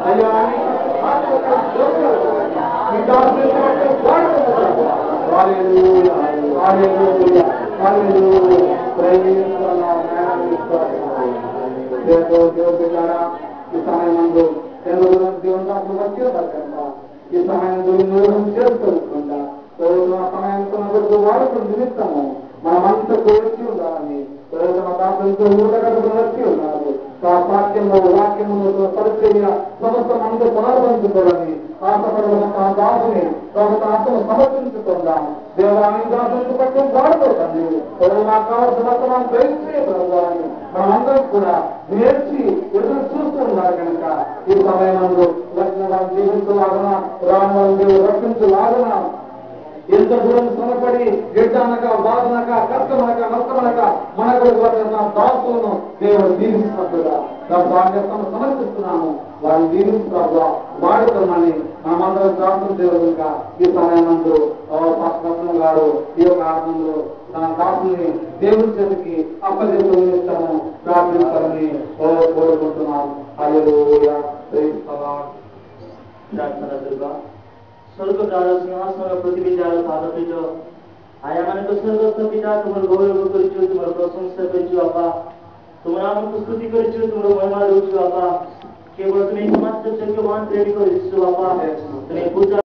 అయ్యా అని ఈ దాసుని వాడుకుంటున్నాను. హల్లెలూయా, హల్లెలూయా, హల్లెలూయా. ఈ సమయమందు దేవుని వచ్చి ఉంటారు. ఈ సమయం చేసుకుంటా సమయంతో వాడుకుని నిమిత్తము మనమంతా వచ్చి ఉండాలని దాంట్లో వచ్చి ఉన్నారు. వాక్యము పరిచర్య సమస్త మనతో పాల్పంచుకోవాలని ఆ దాసుని ఆత్మ సమర్పించుకుందాం. దేవాన్ని దాసుని పట్ల వాడుకోకండి. నాకు కావాల్సిన మనం ప్రయత్నించాలని మనమందరం కూడా నేర్చి ఎదురు చూస్తూ ఉన్నారు కనుక ఈ సమయంలో వచ్చిన వాళ్ళు జీవించలాగన రాని వాళ్ళు దేవుడు రక్షించలాగన ఎంత దూరం శ్రమపడి ఎడ్డనక బాధనక కష్టమనక నష్టమనక మనకు దాసులను దేవుడు దీవిస్తున్నట్టుగా బాధ్యతను సమర్పిస్తున్నాము. వారిని దీవిస్తున్నా వాడుతున్నామని మనమందరం దాసులు దేవుడుగా ఈ సమయంలో పశ్చిమ గారు ఈ యొక్క ఆత్మలో తన దాసుని దేవుడి చేతికి అప్పగిస్తాము ప్రార్థిస్తారని కోరుకుంటున్నాం. హల్లెలూయా. स्वर्ग द्वारा सिंहासन प्रतिविद्यालय पादपीठो आया మనకు స్వర్గస్థ పితా तुमर गौरव करिछु तुमर प्रशंसा करिछु आपा तुमर नाम को स्तुति करिछु तुमर महिमा करिछु आपा केवल तुम्हें समस्त जगवान प्रेमी करिछु आपा तुम्हें पूजा